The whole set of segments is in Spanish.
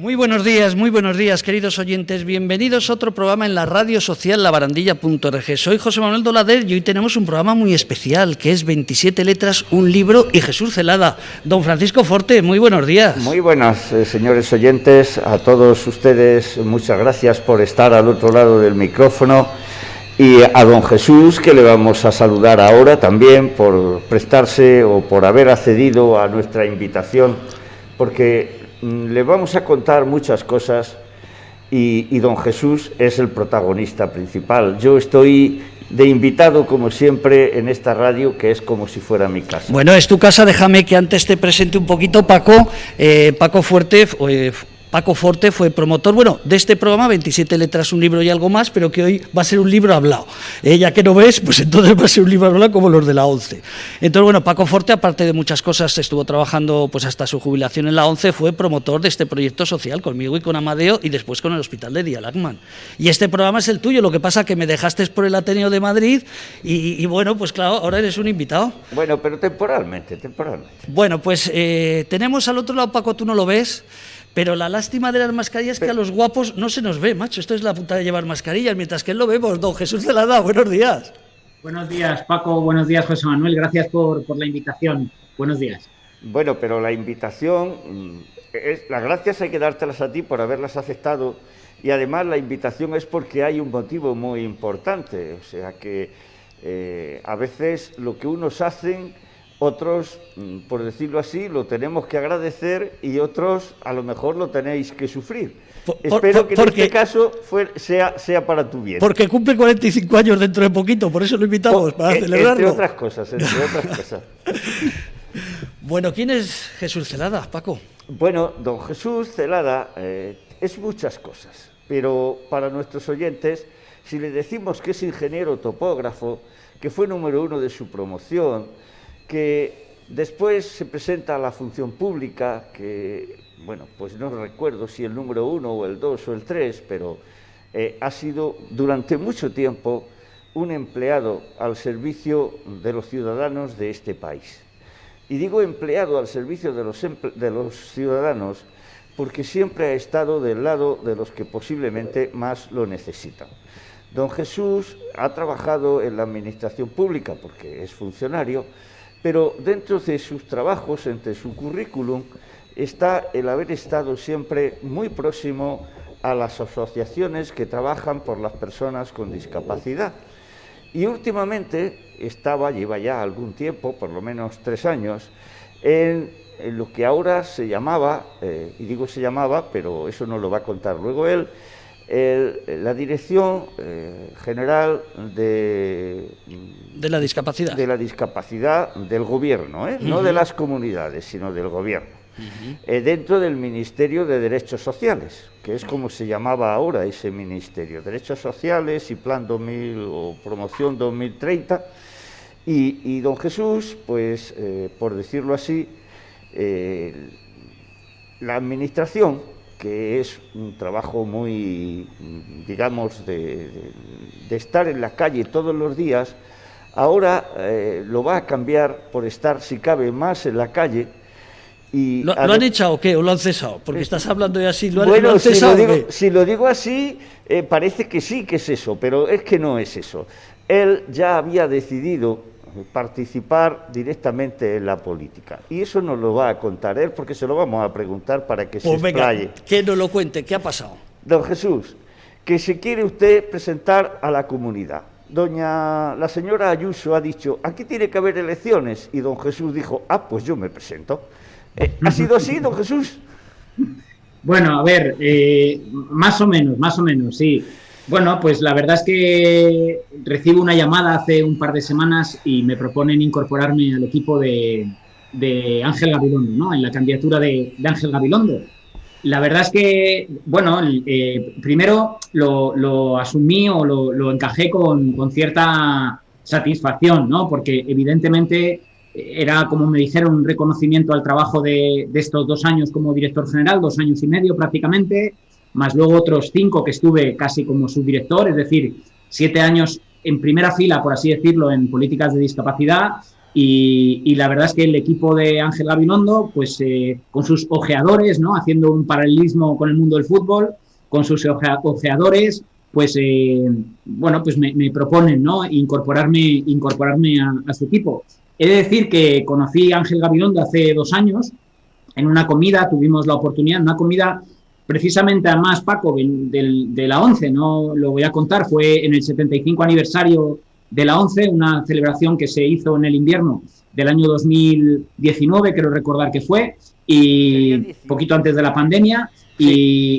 Muy buenos días, queridos oyentes. Bienvenidos a otro programa en la radio social labarandilla.org. Soy José Manuel Dolader y hoy tenemos un programa muy especial, que es 27 letras, un libro y Jesús Celada. Don Francisco Forte, muy buenos días. Muy buenas, señores oyentes. A todos ustedes, muchas gracias por estar al otro lado del micrófono. Y a don Jesús, que le vamos a saludar ahora también por prestarse o por haber accedido a nuestra invitación, porque le vamos a contar muchas cosas y don Jesús es el protagonista principal. Yo estoy de invitado, como siempre, en esta radio, que es como si fuera mi casa. Bueno, es tu casa. Déjame que antes te presente un poquito, Paco. Paco Forte fue promotor, de este programa, 27 letras, un libro y algo más, pero que hoy va a ser un libro hablado. Ya que no ves, pues entonces va a ser un libro hablado como los de la ONCE. Entonces, Paco Forte, aparte de muchas cosas, estuvo trabajando pues hasta su jubilación en la ONCE, fue promotor de este proyecto social conmigo y con Amadeo y después con el Hospital de Dialagman. Y este programa es el tuyo, lo que pasa que me dejaste por el Ateneo de Madrid y pues claro, ahora eres un invitado. Bueno, pero temporalmente. Bueno, pues tenemos al otro lado, Paco, tú no lo ves, pero la lástima de las mascarillas es que a los guapos no se nos ve, macho. Esto es la puta de llevar mascarillas, mientras que él lo vemos. Don Jesús Celada, buenos días. Buenos días, Paco. Buenos días, José Manuel. Gracias por la invitación. Buenos días. Bueno, pero la invitación, las gracias hay que dártelas a ti por haberlas aceptado, y además la invitación es porque hay un motivo muy importante. O sea que a veces lo que unos hacen, otros, por decirlo así, lo tenemos que agradecer y otros a lo mejor lo tenéis que sufrir. Espero que en este caso sea para tu bien. Porque cumple 45 años dentro de poquito, por eso lo invitamos, para celebrarlo. Entre otras cosas. Bueno, ¿quién es Jesús Celada, Paco? Bueno, don Jesús Celada es muchas cosas, pero para nuestros oyentes, si le decimos que es ingeniero topógrafo, que fue número 1 de su promoción, que después se presenta a la función pública, que, pues no recuerdo si el número 1 o el 2 o el 3, pero ha sido durante mucho tiempo un empleado al servicio de los ciudadanos de este país. Y digo empleado al servicio de los ciudadanos porque siempre ha estado del lado de los que posiblemente más lo necesitan. Don Jesús ha trabajado en la administración pública porque es funcionario, pero dentro de sus trabajos, entre su currículum, está el haber estado siempre muy próximo a las asociaciones que trabajan por las personas con discapacidad. Y últimamente lleva ya algún tiempo, por lo menos 3 años, en lo que ahora se llamaba, y digo se llamaba, pero eso nos lo va a contar luego él, la Dirección General de la Discapacidad. De la discapacidad del gobierno, no de las comunidades, sino del gobierno. Dentro del Ministerio de Derechos Sociales, que es como se llamaba ahora ese ministerio, Derechos Sociales y Plan 2000 o Promoción 2030. Y don Jesús, pues, por decirlo así, la administración, que es un trabajo muy, digamos, de estar en la calle todos los días, ahora lo va a cambiar por estar, si cabe, más en la calle. ¿Lo han echado o qué? ¿O lo han cesado? Porque estás hablando de así, ¿lo han cesado? Si lo digo así, parece que sí que es eso, pero es que no es eso. Él ya había decidido participar directamente en la política, y eso nos lo va a contar él, porque se lo vamos a preguntar para que se explaye. Venga, que nos lo cuente, ¿qué ha pasado? Don Jesús, que se quiere usted presentar a la comunidad. La señora Ayuso ha dicho, aquí tiene que haber elecciones, y don Jesús dijo, pues yo me presento. ¿Ha sido así, don Jesús? Bueno, a ver, más o menos, sí. Bueno, pues la verdad es que recibo una llamada hace un par de semanas y me proponen incorporarme al equipo de Ángel Gabilondo, ¿no? En la candidatura de Ángel Gabilondo. La verdad es que, primero lo asumí o lo encajé con cierta satisfacción, ¿no? Porque evidentemente era, como me dijeron, un reconocimiento al trabajo de estos 2 años como director general, 2 años y medio prácticamente, más luego otros 5 que estuve casi como subdirector, es decir, 7 años en primera fila, por así decirlo, en políticas de discapacidad, y la verdad es que el equipo de Ángel Gabilondo, pues con sus ojeadores, ¿no? Haciendo un paralelismo con el mundo del fútbol, con sus ojeadores, pues bueno, pues me proponen, ¿no? Incorporarme a su equipo. He de decir que conocí a Ángel Gabilondo hace 2 años en una comida, tuvimos la oportunidad, una comida precisamente además, Paco, de la ONCE, no lo voy a contar, fue en el 75 aniversario de la ONCE, una celebración que se hizo en el invierno del año 2019, creo recordar que fue, y poquito antes de la pandemia,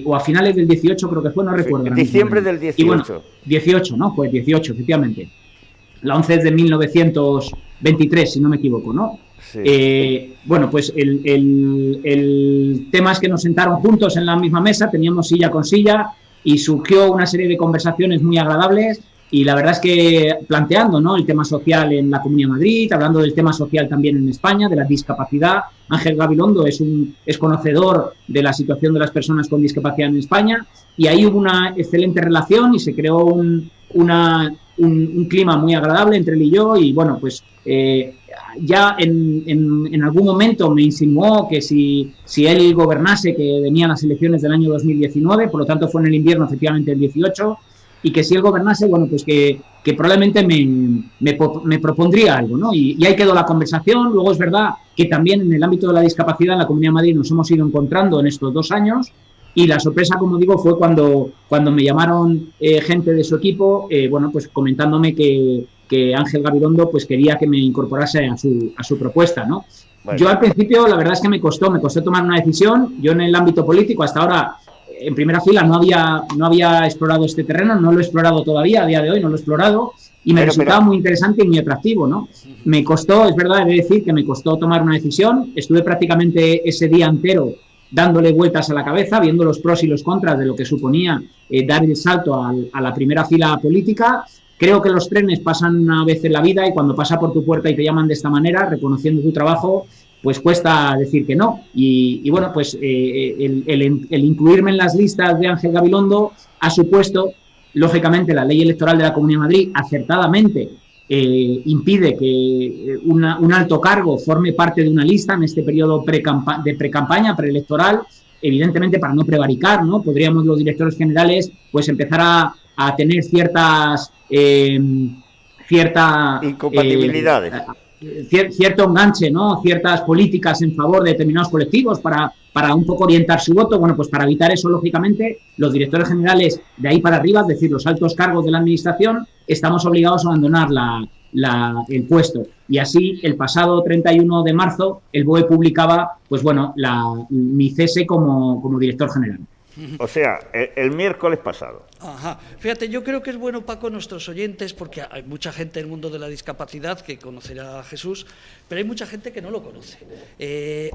o a finales del 18 creo que fue, no recuerdo. Diciembre del 18. Y bueno, 18, ¿no? Pues 18, efectivamente. La ONCE es de 1923, si no me equivoco, ¿no? Sí. Bueno, pues el tema es que nos sentaron juntos en la misma mesa, teníamos silla con silla y surgió una serie de conversaciones muy agradables y la verdad es que planteando, ¿no?, el tema social en la Comunidad de Madrid, hablando del tema social también en España, de la discapacidad. Ángel Gabilondo es conocedor de la situación de las personas con discapacidad en España y ahí hubo una excelente relación y se creó un clima muy agradable entre él y yo y bueno, pues ya en algún momento me insinuó que si él gobernase, que venían las elecciones del año 2019, por lo tanto fue en el invierno efectivamente el 18, y que si él gobernase, bueno, pues que probablemente me propondría algo, ¿no? Y ahí quedó la conversación. Luego es verdad que también en el ámbito de la discapacidad en la Comunidad de Madrid nos hemos ido encontrando en estos 2 años y la sorpresa, como digo, fue cuando me llamaron gente de su equipo, bueno, pues comentándome que Ángel Gabilondo pues quería que me incorporase a su propuesta, ¿no? Bueno. Yo al principio la verdad es que me costó tomar una decisión. Yo en el ámbito político hasta ahora en primera fila no había explorado este terreno, no lo he explorado todavía, a día de hoy no lo he explorado y me resultaba muy interesante y muy atractivo, ¿no? Me costó, es verdad, he de decir que me costó tomar una decisión. Estuve prácticamente ese día entero dándole vueltas a la cabeza, viendo los pros y los contras de lo que suponía dar el salto a la primera fila política. Creo que los trenes pasan una vez en la vida y cuando pasa por tu puerta y te llaman de esta manera, reconociendo tu trabajo, pues cuesta decir que no. Y bueno, pues el incluirme en las listas de Ángel Gabilondo ha supuesto, lógicamente, la ley electoral de la Comunidad de Madrid acertadamente impide que un alto cargo forme parte de una lista en este periodo de pre-campaña, preelectoral, evidentemente para no prevaricar, ¿no? Podríamos los directores generales pues empezar a tener ciertas incompatibilidades. Cierto enganche, ¿no? Ciertas políticas en favor de determinados colectivos para un poco orientar su voto. Bueno, pues para evitar eso, lógicamente, los directores generales de ahí para arriba, es decir, los altos cargos de la administración, estamos obligados a abandonar el puesto. Y así, el pasado 31 de marzo, el BOE publicaba, pues bueno, mi cese como director general. O sea, el miércoles pasado. Ajá. Fíjate, yo creo que es bueno, Paco, nuestros oyentes, porque hay mucha gente en el mundo de la discapacidad que conocerá a Jesús, pero hay mucha gente que no lo conoce.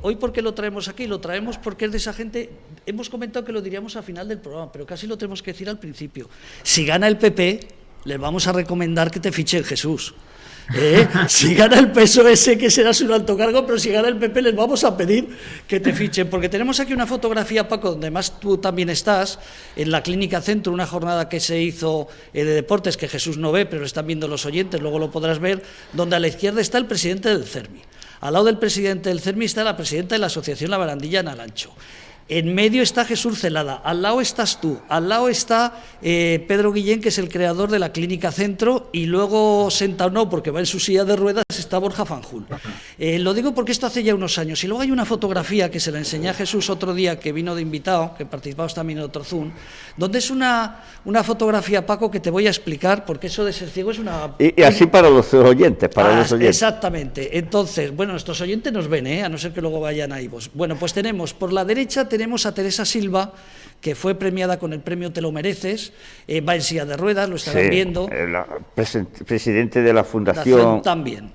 Hoy, ¿por qué lo traemos aquí? Lo traemos porque es de esa gente. Hemos comentado que lo diríamos al final del programa, pero casi lo tenemos que decir al principio. Si gana el PP, les vamos a recomendar que te fichen Jesús. Si gana el PSOE, sé que serás un alto cargo, pero si gana el PP les vamos a pedir que te fichen, porque tenemos aquí una fotografía, Paco, donde más tú también estás, en la Clínica Centro, una jornada que se hizo de deportes, que Jesús no ve, pero lo están viendo los oyentes, luego lo podrás ver, donde a la izquierda está el presidente del CERMI. Al lado del presidente del CERMI está la presidenta de la Asociación La Barandilla en Alancho. En medio está Jesús Celada, al lado estás tú, al lado está Pedro Guillén, que es el creador de la Clínica Centro, y luego sentado no, porque va en su silla de ruedas, está Borja Fanjul. Lo digo porque esto hace ya unos años, y luego hay una fotografía que se la enseñé a Jesús otro día, que vino de invitado, que participamos también en otro Zoom, donde es una fotografía, Paco, que te voy a explicar, porque eso de ser ciego es una... Y así para los oyentes, los oyentes. Exactamente. Entonces, bueno, nuestros oyentes nos ven, a no ser que luego vayan ahí. Pues, bueno, pues tenemos, por la derecha tenemos a Teresa Silva, que fue premiada con el premio Te lo mereces, va en silla de ruedas, lo estarán viendo. Presidente de la Fundación también.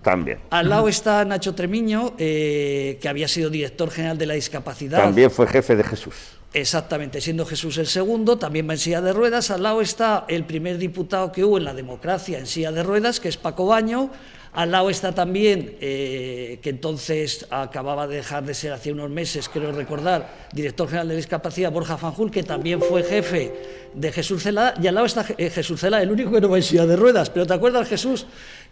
Al lado está Nacho Tremiño, que había sido director general de la discapacidad. También fue jefe de Jesús. Exactamente, siendo Jesús el segundo, también va en silla de ruedas. Al lado está el primer diputado que hubo en la democracia en silla de ruedas, que es Paco Baño. Al lado está también, que entonces acababa de dejar de ser hace unos meses, creo recordar, director general de discapacidad, Borja Fanjul, que también fue jefe de Jesús Celada, y al lado está Jesús Celada, el único que no va en silla de ruedas. Pero ¿te acuerdas, Jesús,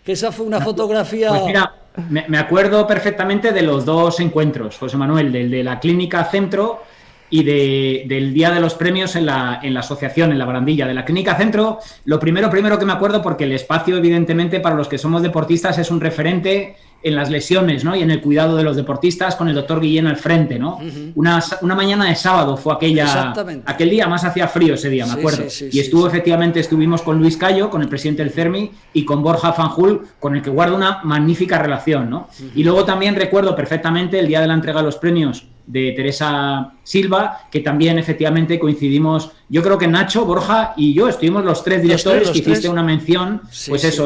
que esa fue una fotografía... Pues mira, Me acuerdo perfectamente de los dos encuentros, José Manuel, del de la Clínica Centro y del Día de los Premios en la asociación, en la barandilla. De la Clínica Centro, lo primero que me acuerdo, porque el espacio, evidentemente, para los que somos deportistas es un referente en las lesiones, ¿no? Y en el cuidado de los deportistas, con el doctor Guillén al frente, ¿no? Una mañana de sábado fue aquel día, más hacía frío ese día, me acuerdo. Y estuvimos con Luis Cayo, con el presidente del CERMI, y con Borja Fanjul, con el que guardo una magnífica relación, ¿no? Y luego también recuerdo perfectamente el día de la entrega de los premios de Teresa Silva, que también efectivamente coincidimos, yo creo que Nacho, Borja y yo estuvimos los tres directores que hiciste una mención,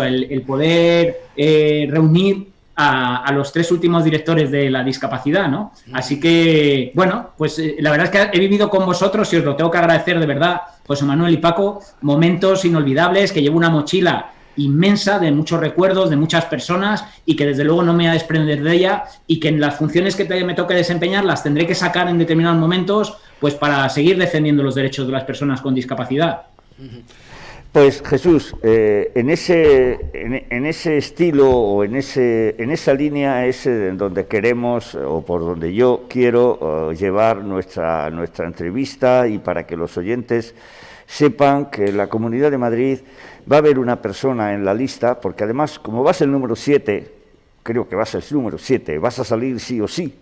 el poder reunir a los tres últimos directores de la discapacidad, ¿no? Así que, bueno, pues la verdad es que he vivido con vosotros y os lo tengo que agradecer de verdad, José Manuel y Paco, momentos inolvidables, que llevo una mochila inmensa de muchos recuerdos, de muchas personas, y que desde luego no me voy a desprender de ella, y que en las funciones que me toque desempeñar las tendré que sacar en determinados momentos, pues para seguir defendiendo los derechos de las personas con discapacidad. Pues Jesús, en ese estilo o en esa línea es en donde queremos, o por donde yo quiero llevar nuestra entrevista, y para que los oyentes sepan que en la Comunidad de Madrid va a haber una persona en la lista, porque además, como vas el número 7, creo que vas el número 7, vas a salir sí o sí,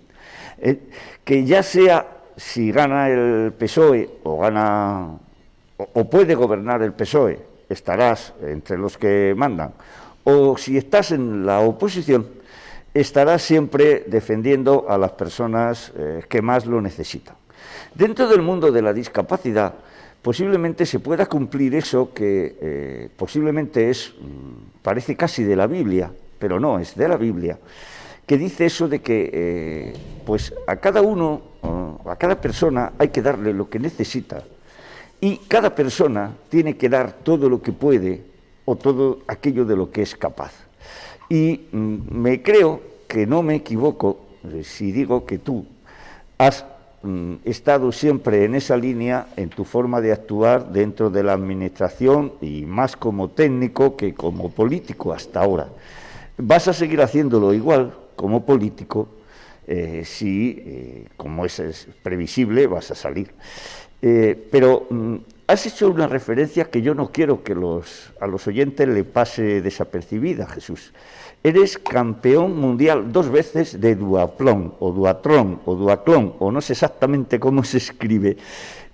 que ya sea si gana el PSOE o puede gobernar el PSOE, estarás entre los que mandan, o si estás en la oposición, estarás siempre defendiendo a las personas que más lo necesitan. Dentro del mundo de la discapacidad, posiblemente se pueda cumplir eso que posiblemente parece casi de la Biblia, pero no, es de la Biblia, que dice eso de que pues a cada uno, a cada persona hay que darle lo que necesita, y cada persona tiene que dar todo lo que puede o todo aquello de lo que es capaz. Y me creo que no me equivoco si digo que tú has estado siempre en esa línea en tu forma de actuar dentro de la administración, y más como técnico que como político hasta ahora. Vas a seguir haciéndolo igual como político si, como es previsible, vas a salir. Pero has hecho una referencia que yo no quiero que a los oyentes le pase desapercibida, Jesús. Eres campeón mundial 2 veces de duatlón, o duatlón, o duatlón, o no sé exactamente cómo se escribe.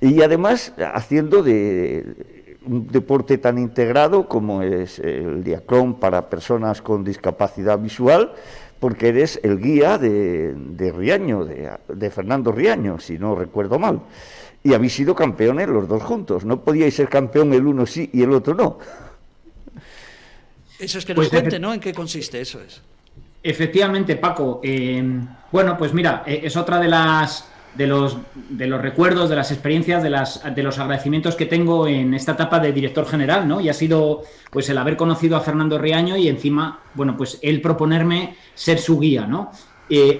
Y además haciendo de un deporte tan integrado como es el diatlón para personas con discapacidad visual, porque eres el guía de Riaño, de Fernando Riaño, si no recuerdo mal. Y habéis sido campeones los dos juntos. No podíais ser campeón el uno sí y el otro no. Eso es que nos cuente, ¿no? ¿En qué consiste? Eso es. Efectivamente, Paco. Bueno, pues mira, es otra de los recuerdos, de las experiencias, de los agradecimientos que tengo en esta etapa de director general, ¿no? Y ha sido pues el haber conocido a Fernando Riaño y encima, bueno, pues él proponerme ser su guía, ¿no?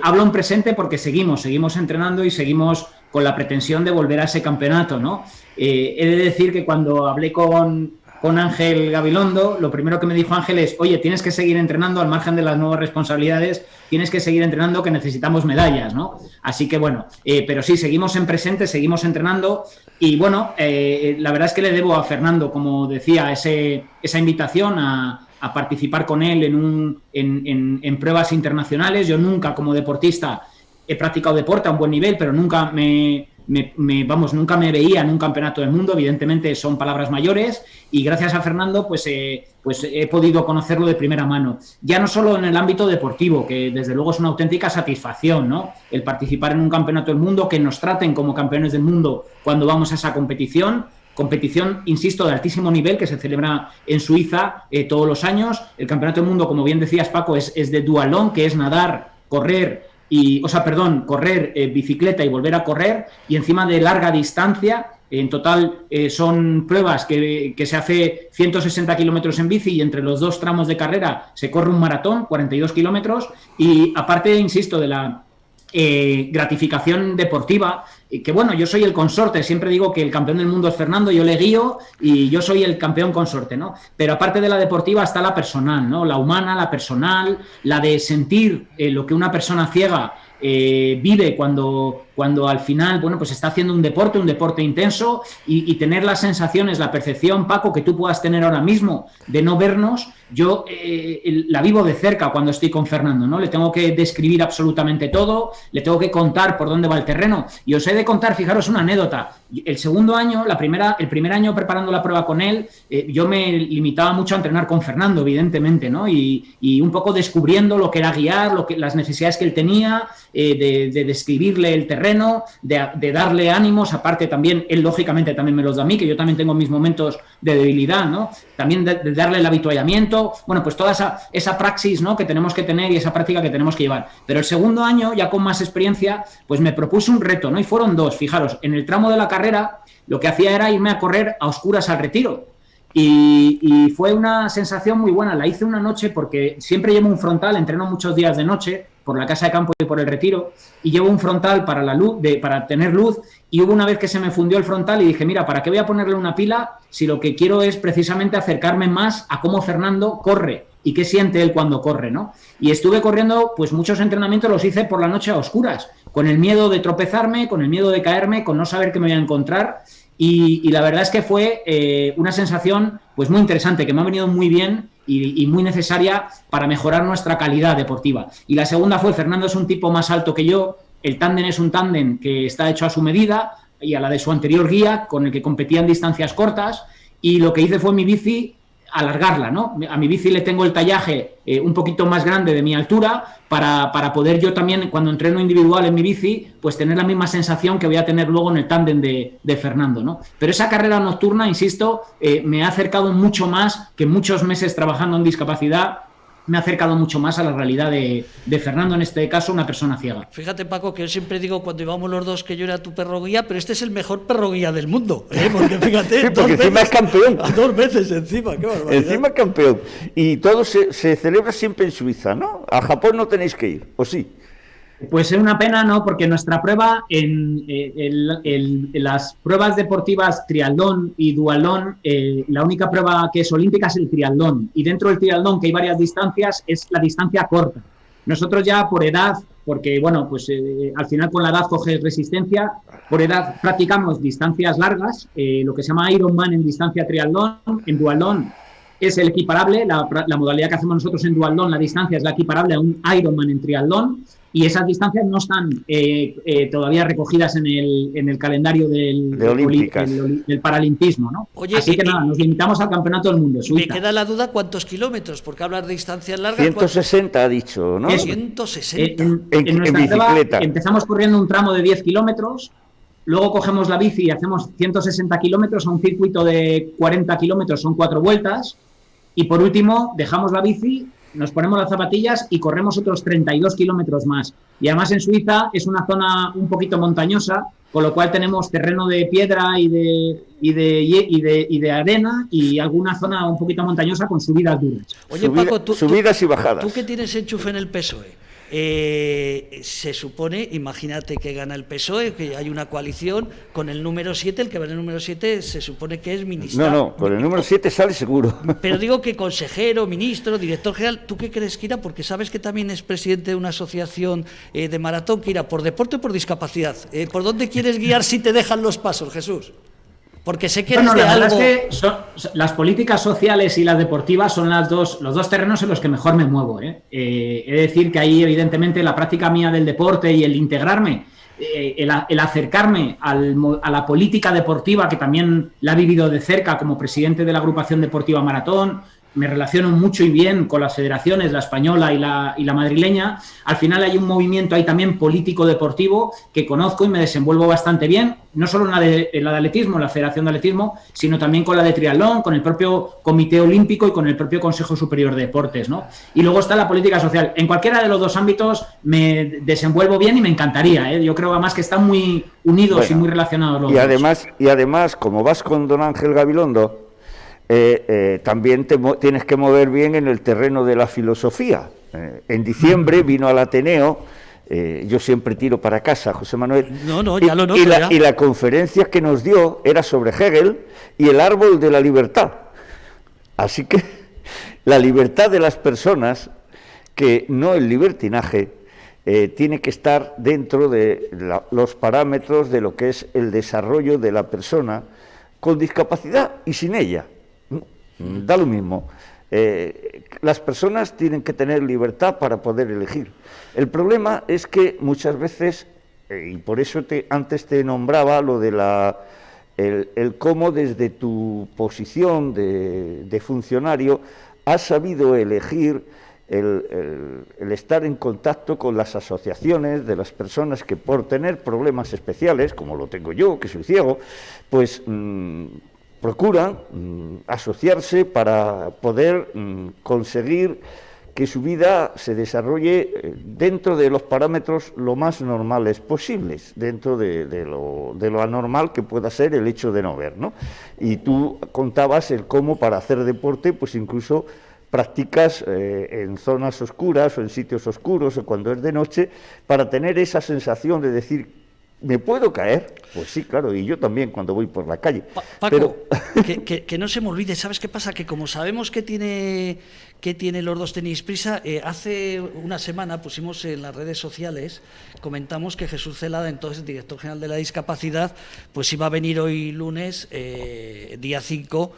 Hablo en presente porque seguimos entrenando y seguimos con la pretensión de volver a ese campeonato, ¿no? He de decir que cuando hablé con Ángel Gabilondo, lo primero que me dijo Ángel es: oye, tienes que seguir entrenando al margen de las nuevas responsabilidades, tienes que seguir entrenando, que necesitamos medallas, ¿no? Así que bueno, pero sí, seguimos en presente, seguimos entrenando, y bueno, la verdad es que le debo a Fernando, como decía, esa invitación a participar con él en pruebas internacionales. Yo nunca, como deportista, he practicado deporte a un buen nivel, pero nunca nunca me veía en un campeonato del mundo. Evidentemente son palabras mayores, y gracias a Fernando pues he podido conocerlo de primera mano. Ya no solo en el ámbito deportivo, que desde luego es una auténtica satisfacción, ¿no? El participar en un campeonato del mundo, que nos traten como campeones del mundo cuando vamos a esa competición, insisto, de altísimo nivel, que se celebra en Suiza todos los años. El campeonato del mundo, como bien decías, Paco, es de duatlón, que es nadar, correr, bicicleta y volver a correr, y encima de larga distancia. En total son pruebas que se hace 160 kilómetros en bici, y entre los 2 tramos de carrera se corre un maratón, 42 kilómetros, y aparte, insisto, de la gratificación deportiva, que bueno, yo soy el consorte, siempre digo que el campeón del mundo es Fernando, yo le guío y yo soy el campeón consorte, ¿no? Pero aparte de la deportiva está la personal, ¿no? La humana, la personal, la de sentir lo que una persona ciega vive cuando al final, bueno, pues está haciendo un deporte intenso y tener las sensaciones, la percepción, Paco, que tú puedas tener ahora mismo de no vernos, yo la vivo de cerca cuando estoy con Fernando, ¿no? Le tengo que describir absolutamente todo, le tengo que contar por dónde va el terreno y os he de contar, fijaros, una anécdota. El segundo año, el primer año preparando la prueba con él, yo me limitaba mucho a entrenar con Fernando, evidentemente, ¿no? Y un poco descubriendo lo que era guiar, las necesidades que él tenía, de describirle el terreno, de darle ánimos, aparte también, él lógicamente también me los da a mí, que yo también tengo mis momentos de debilidad, ¿no? También de darle el habituallamiento, bueno, pues toda esa praxis, ¿no? Que tenemos que tener y esa práctica que tenemos que llevar. Pero el segundo año, ya con más experiencia, pues me propuse un reto, ¿no? Y fueron dos, fijaros, en el tramo de la carrera, lo que hacía era irme a correr a oscuras al Retiro. Y fue una sensación muy buena, la hice una noche porque siempre llevo un frontal, entreno muchos días de noche por la casa de campo y por el Retiro y llevo un frontal para la luz, para tener luz, y hubo una vez que se me fundió el frontal y dije, mira, ¿para qué voy a ponerle una pila si lo que quiero es precisamente acercarme más a cómo Fernando corre y qué siente él cuando corre, ¿no? Y estuve corriendo, pues muchos entrenamientos los hice por la noche a oscuras, con el miedo de tropezarme, con el miedo de caerme, con no saber qué me voy a encontrar. Y la verdad es que fue una sensación pues muy interesante, que me ha venido muy bien y muy necesaria para mejorar nuestra calidad deportiva. Y la segunda fue, Fernando es un tipo más alto que yo, el tándem es un tándem que está hecho a su medida y a la de su anterior guía, con el que competía en distancias cortas, y lo que hice fue mi bici alargarla, ¿no? A mi bici le tengo el tallaje un poquito más grande de mi altura para poder yo también, cuando entreno individual en mi bici, pues tener la misma sensación que voy a tener luego en el tándem de Fernando, ¿no? Pero esa carrera nocturna, insisto, me ha acercado mucho más que muchos meses trabajando en discapacidad, me ha acercado mucho más a la realidad de Fernando, en este caso una persona ciega. Fíjate, Paco, que yo siempre digo cuando íbamos los dos que yo era tu perro guía, pero este es el mejor perro guía del mundo, porque fíjate, sí, porque encima es campeón. 2 veces encima, qué barbaridad. Encima es campeón. Y todo se celebra siempre en Suiza, ¿no? A Japón no tenéis que ir, ¿o sí? Pues es una pena, ¿no? Porque nuestra prueba, en las pruebas deportivas triatlón y duatlón, la única prueba que es olímpica es el triatlón. Y dentro del triatlón, que hay varias distancias, es la distancia corta. Nosotros ya por edad, porque bueno, pues al final con la edad coges resistencia, por edad practicamos distancias largas, lo que se llama Ironman en distancia triatlón, en duatlón es el equiparable, la modalidad que hacemos nosotros en duatlón, la distancia es la equiparable a un Ironman en triatlón, y esas distancias no están todavía recogidas en el calendario del paralimpismo, ¿no? Oye, así que nada, nos limitamos al campeonato del mundo. Me queda la duda, ¿cuántos kilómetros? Porque hablar de distancias largas... 160 ha dicho, ¿no? 160. En nuestra bicicleta. Prueba, empezamos corriendo un tramo de 10 kilómetros, luego cogemos la bici y hacemos 160 kilómetros a un circuito de 40 kilómetros, son 4 vueltas, y por último dejamos la bici, nos ponemos las zapatillas y corremos otros 32 kilómetros más. Y además en Suiza es una zona un poquito montañosa, con lo cual tenemos terreno de piedra y de arena y alguna zona un poquito montañosa con subidas duras. Oye, Paco, subidas y bajadas. Tú que tienes enchufe en el PSOE, se supone, imagínate que gana el PSOE, que hay una coalición con el número 7, el que va en el número 7 se supone que es ministro. No, con el número 7 sale seguro. Pero digo que consejero, ministro, director general, ¿tú qué crees que irá? Porque sabes que también es presidente de una asociación de maratón, que irá por deporte o por discapacidad. ¿Por dónde quieres guiar si te dejan los pasos, Jesús? Porque sé que eres de la algo... verdad es que las políticas sociales y las deportivas son los dos terrenos en los que mejor me muevo. He de decir que ahí, evidentemente, la práctica mía del deporte y el integrarme, el acercarme a la política deportiva, que también la he vivido de cerca como presidente de la agrupación deportiva Maratón, me relaciono mucho y bien con las federaciones, la española y la madrileña. Al final hay un movimiento ahí también político-deportivo que conozco y me desenvuelvo bastante bien, no solo en la de atletismo, la Federación de Atletismo, sino también con la de triatlón, con el propio Comité Olímpico y con el propio Consejo Superior de Deportes, ¿no? Y luego está la política social. En cualquiera de los dos ámbitos me desenvuelvo bien y me encantaría, ¿eh? Yo creo además que están muy unidos y muy relacionados los dos. Y además, como vas con don Ángel Gabilondo, también tienes que mover bien en el terreno de la filosofía. En diciembre vino al Ateneo Yo siempre tiro para casa, José Manuel. No, ya lo noto. Y la conferencia que nos dio era sobre Hegel y el árbol de la libertad. Así que la libertad de las personas, que no el libertinaje, tiene que estar dentro de los parámetros de lo que es el desarrollo de la persona con discapacidad y sin ella. Da lo mismo. Las personas tienen que tener libertad para poder elegir. El problema es que muchas veces, y por eso antes te nombraba lo de el cómo desde tu posición de funcionario has sabido elegir el estar en contacto con las asociaciones de las personas que por tener problemas especiales, como lo tengo yo, que soy ciego, pues procuran asociarse para poder conseguir que su vida se desarrolle dentro de los parámetros lo más normales posibles, dentro de lo anormal que pueda ser el hecho de no ver, ¿no? Y tú contabas el cómo para hacer deporte, pues incluso practicas en zonas oscuras o en sitios oscuros o cuando es de noche, para tener esa sensación de decir, ¿me puedo caer? Pues sí, claro, y yo también cuando voy por la calle. Paco, que no se me olvide, ¿sabes qué pasa? Que como sabemos que tiene los dos tenéis prisa, hace una semana pusimos en las redes sociales, comentamos que Jesús Celada, entonces director general de la discapacidad, pues iba a venir hoy lunes, día 5,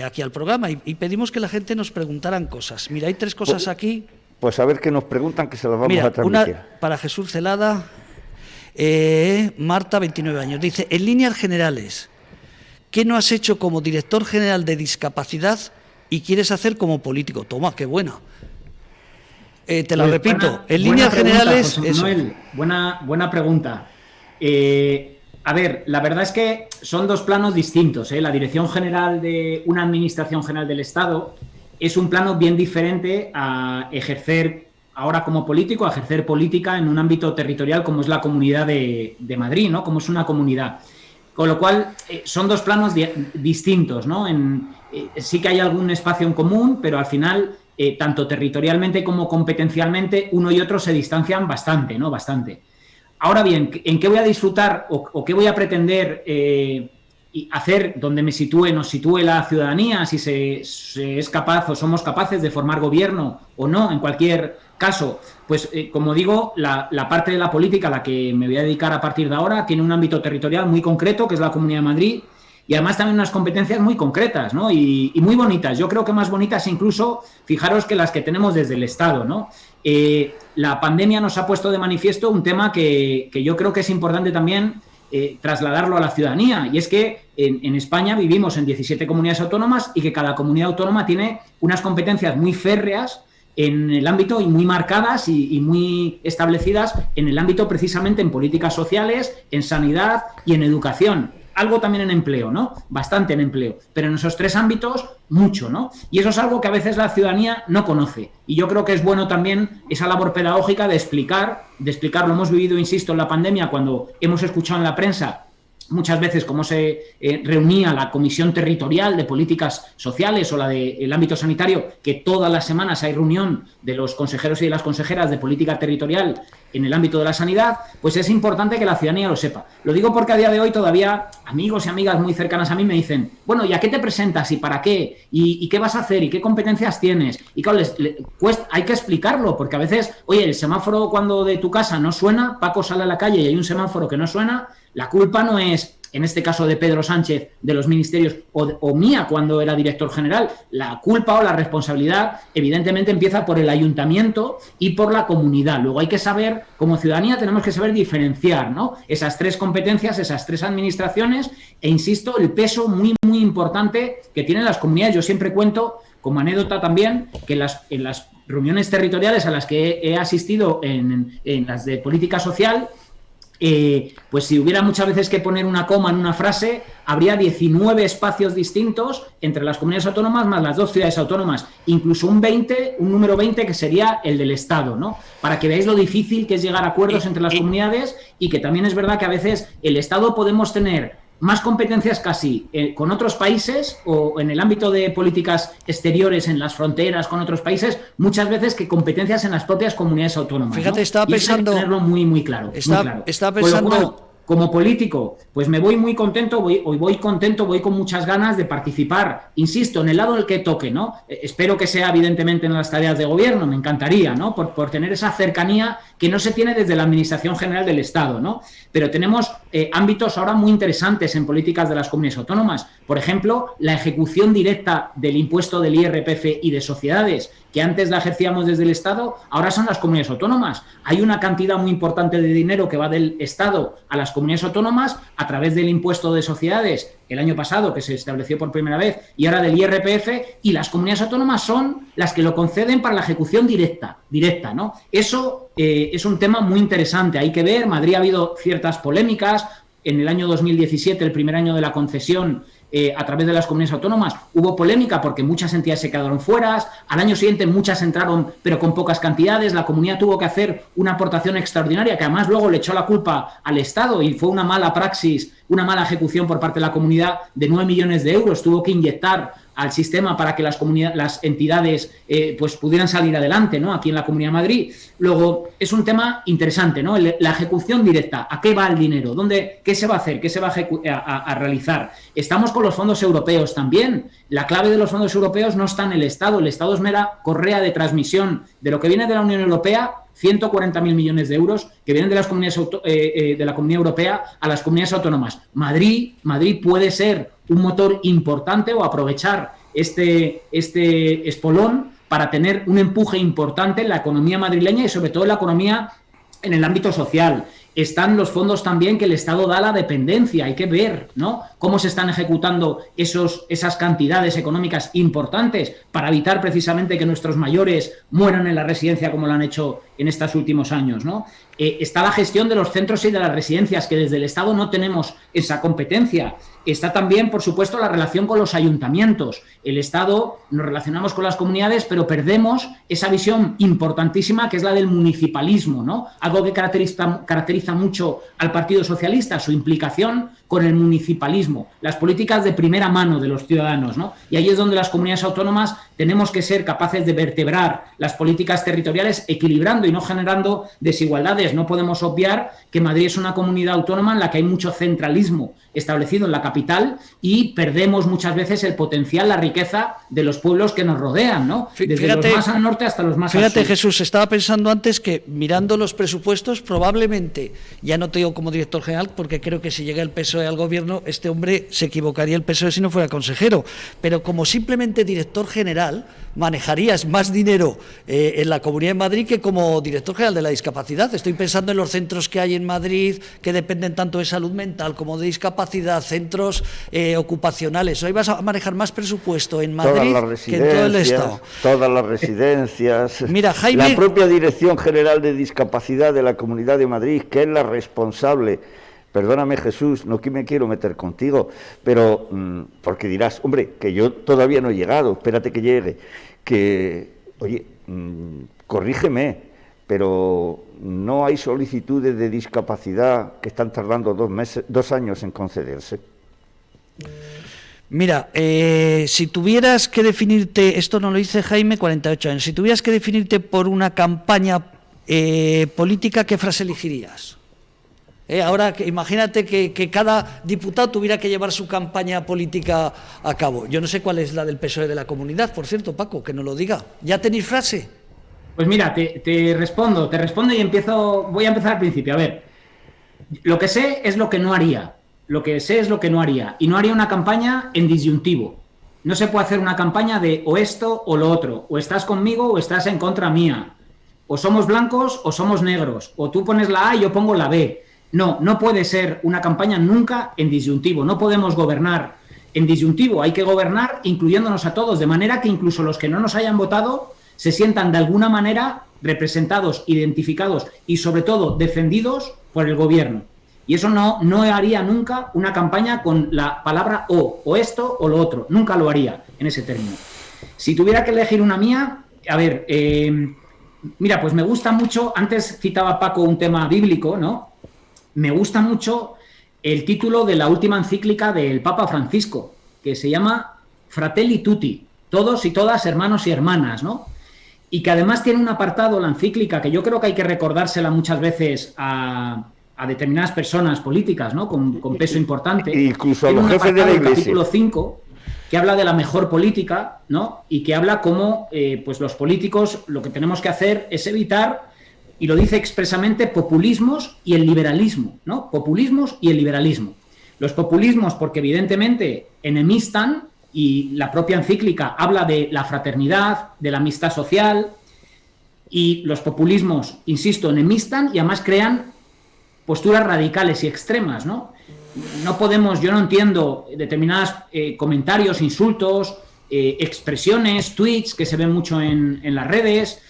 aquí al programa, y pedimos que la gente nos preguntaran cosas. Mira, hay 3 cosas aquí. Pues a ver qué nos preguntan, que se las vamos a transmitir. Una para Jesús Celada. Marta, 29 años, dice, en líneas generales, ¿qué no has hecho como director general de discapacidad y quieres hacer como político? Toma, qué buena. Te la repito, en líneas generales... José Manuel, buena pregunta. A ver, la verdad es que son 2 planos distintos. La dirección general de una administración general del Estado es un plano bien diferente a ejercer ahora como político, a ejercer política en un ámbito territorial como es la Comunidad de Madrid, ¿no? Como es una comunidad. Con lo cual, son 2 planos distintos, ¿no? Sí que hay algún espacio en común, pero al final, tanto territorialmente como competencialmente, uno y otro se distancian bastante, ¿no? Bastante. Ahora bien, ¿en qué voy a disfrutar o qué voy a pretender hacer donde nos sitúe la ciudadanía, si se es capaz o somos capaces de formar gobierno o no, en cualquier caso? Pues como digo, la parte de la política a la que me voy a dedicar a partir de ahora tiene un ámbito territorial muy concreto, que es la Comunidad de Madrid, y además también unas competencias muy concretas, ¿no? Y muy bonitas. Yo creo que más bonitas incluso, fijaros, que las que tenemos desde el Estado, ¿no? La pandemia nos ha puesto de manifiesto un tema que yo creo que es importante también trasladarlo a la ciudadanía, y es que en España vivimos en 17 comunidades autónomas y que cada comunidad autónoma tiene unas competencias muy férreas en el ámbito y muy marcadas y muy establecidas en el ámbito precisamente en políticas sociales, en sanidad y en educación. Algo también en empleo, ¿no? Bastante en empleo. Pero en esos 3 ámbitos, mucho, ¿no? Y eso es algo que a veces la ciudadanía no conoce. Y yo creo que es bueno también esa labor pedagógica de explicar, lo hemos vivido, insisto, en la pandemia, cuando hemos escuchado en la prensa muchas veces cómo se reunía la Comisión Territorial de Políticas Sociales o la del ámbito sanitario, que todas las semanas hay reunión de los consejeros y de las consejeras de política territorial en el ámbito de la sanidad, pues es importante que la ciudadanía lo sepa. Lo digo porque a día de hoy todavía amigos y amigas muy cercanas a mí me dicen, bueno, ¿y a qué te presentas y para qué? ¿Y qué vas a hacer? ¿Y qué competencias tienes? Y claro, hay que explicarlo, porque a veces, oye, el semáforo cuando de tu casa no suena, Paco sale a la calle y hay un semáforo que no suena, la culpa no es, en este caso de Pedro Sánchez, de los ministerios, o mía cuando era director general. La culpa o la responsabilidad evidentemente empieza por el ayuntamiento y por la comunidad. Luego hay que saber, como ciudadanía tenemos que saber diferenciar, ¿no? Esas 3 competencias, esas 3 administraciones, e insisto, el peso muy, muy importante que tienen las comunidades. Yo siempre cuento, como anécdota también, que en las reuniones territoriales a las que he asistido en las de política social, pues si hubiera muchas veces que poner una coma en una frase, habría 19 espacios distintos entre las comunidades autónomas más las 2 ciudades autónomas, incluso un número 20 que sería el del Estado, ¿no? Para que veáis lo difícil que es llegar a acuerdos entre las comunidades, y que también es verdad que a veces el Estado podemos tener más competencias casi con otros países o en el ámbito de políticas exteriores en las fronteras con otros países, muchas veces que competencias en las propias comunidades autónomas. Fíjate, ¿no? estaba pensando... Y hay que tenerlo muy claro. Estaba pensando... Con lo cual, como político, pues me voy muy contento, voy con muchas ganas de participar, insisto, en el lado en el que toque, ¿no? Espero que sea evidentemente en las tareas de gobierno, me encantaría, ¿no? Por tener esa cercanía que no se tiene desde la Administración General del Estado, ¿no? Pero tenemos ámbitos ahora muy interesantes en políticas de las comunidades autónomas. Por ejemplo, la ejecución directa del impuesto del IRPF y de sociedades, que antes la ejercíamos desde el Estado, ahora son las comunidades autónomas. Hay una cantidad muy importante de dinero que va del Estado a las comunidades autónomas a través del impuesto de sociedades el año pasado, que se estableció por primera vez, y ahora del IRPF, y las comunidades autónomas son las que lo conceden para la ejecución directa, ¿no? Eso es un tema muy interesante, hay que ver. Madrid ha habido ciertas polémicas. En el año 2017, el primer año de la concesión, a través de las comunidades autónomas, hubo polémica porque muchas entidades se quedaron fuera. Al año siguiente muchas entraron, pero con pocas cantidades. La comunidad tuvo que hacer una aportación extraordinaria que además luego le echó la culpa al Estado y fue una mala praxis, una mala ejecución por parte de la comunidad de 9 millones de euros. Tuvo que inyectar al sistema para que las entidades pues pudieran salir adelante, ¿no? Aquí en la Comunidad de Madrid. Luego, es un tema interesante, ¿no? La ejecución directa. ¿A qué va el dinero? ¿Qué se va a hacer? ¿Qué se va a realizar? Estamos con los fondos europeos también. La clave de los fondos europeos no está en el Estado. El Estado es mera correa de transmisión de lo que viene de la Unión Europea. 140.000 millones de euros que vienen de las comunidades de la Comunidad Europea a las comunidades autónomas. Madrid puede ser un motor importante o aprovechar este espolón para tener un empuje importante en la economía madrileña y sobre todo en la economía en el ámbito social. Están los fondos también que el Estado da a la dependencia. Hay que ver, ¿no?, cómo se están ejecutando esas cantidades económicas importantes para evitar precisamente que nuestros mayores mueran en la residencia como lo han hecho en estos últimos años, ¿no? Está la gestión de los centros y de las residencias, que desde el Estado no tenemos esa competencia. Está también, por supuesto, la relación con los ayuntamientos. El Estado nos relacionamos con las comunidades, pero perdemos esa visión importantísima que es la del municipalismo, ¿no? Algo que caracteriza mucho al Partido Socialista, su implicación con el municipalismo, las políticas de primera mano de los ciudadanos, ¿no? Y ahí es donde las comunidades autónomas tenemos que ser capaces de vertebrar las políticas territoriales equilibrando y no generando desigualdades. No podemos obviar que Madrid es una comunidad autónoma en la que hay mucho centralismo establecido en la capital y perdemos muchas veces el potencial, la riqueza de los pueblos que nos rodean, ¿no? Desde los más al norte hasta los más al sur. Fíjate, Jesús, estaba pensando antes que mirando los presupuestos, probablemente, ya no te digo como director general, porque creo que si llega el PSOE al gobierno, este hombre se equivocaría el PSOE si no fuera consejero, pero como simplemente director general, manejarías más dinero en la Comunidad de Madrid que como director general de la discapacidad. Estoy pensando en los centros que hay en Madrid que dependen tanto de salud mental como de discapacidad, centros ocupacionales. Hoy vas a manejar más presupuesto en Madrid que en todo el Estado. Todas las residencias. Mira, Jaime, la propia Dirección General de Discapacidad de la Comunidad de Madrid, que es la responsable. Perdóname, Jesús, no que me quiero meter contigo, pero porque dirás, hombre, que yo todavía no he llegado, espérate que llegue, que, oye, corrígeme, pero no hay solicitudes de discapacidad que están tardando 2 años en concederse. Mira, si tuvieras que definirte, esto no lo dice Jaime, 48 años, si tuvieras que definirte por una campaña política, ¿qué frase elegirías? Ahora, imagínate que cada diputado tuviera que llevar su campaña política a cabo. Yo no sé cuál es la del PSOE de la comunidad, por cierto, Paco, que no lo diga. ¿Ya tenéis frase? Pues mira, te respondo y voy a empezar al principio. A ver, lo que sé es lo que no haría. Y no haría una campaña en disyuntivo. No se puede hacer una campaña de o esto o lo otro. O estás conmigo o estás en contra mía. O somos blancos o somos negros. O tú pones la A y yo pongo la B. No puede ser una campaña nunca en disyuntivo. No podemos gobernar en disyuntivo. Hay que gobernar incluyéndonos a todos, de manera que incluso los que no nos hayan votado se sientan de alguna manera representados, identificados y sobre todo defendidos por el gobierno. Y eso no haría nunca una campaña con la palabra o esto o lo otro. Nunca lo haría en ese término. Si tuviera que elegir una mía, a ver, mira, pues me gusta mucho, antes citaba Paco un tema bíblico, ¿no? Me gusta mucho el título de la última encíclica del Papa Francisco, que se llama Fratelli Tutti, todos y todas hermanos y hermanas, ¿no? Y que además tiene un apartado, la encíclica, que yo creo que hay que recordársela muchas veces a determinadas personas políticas, ¿no? Con peso importante. Incluso a los jefes de la Iglesia. Capítulo 5, que habla de la mejor política, ¿no? Y que habla cómo pues los políticos lo que tenemos que hacer es evitar, y lo dice expresamente, populismos y el liberalismo, ¿no? Populismos y el liberalismo. Los populismos porque evidentemente enemistan, y la propia encíclica habla de la fraternidad, de la amistad social, y los populismos, insisto, enemistan y además crean posturas radicales y extremas, ¿no? No podemos, yo no entiendo determinados comentarios, insultos, expresiones, tweets que se ven mucho en las redes,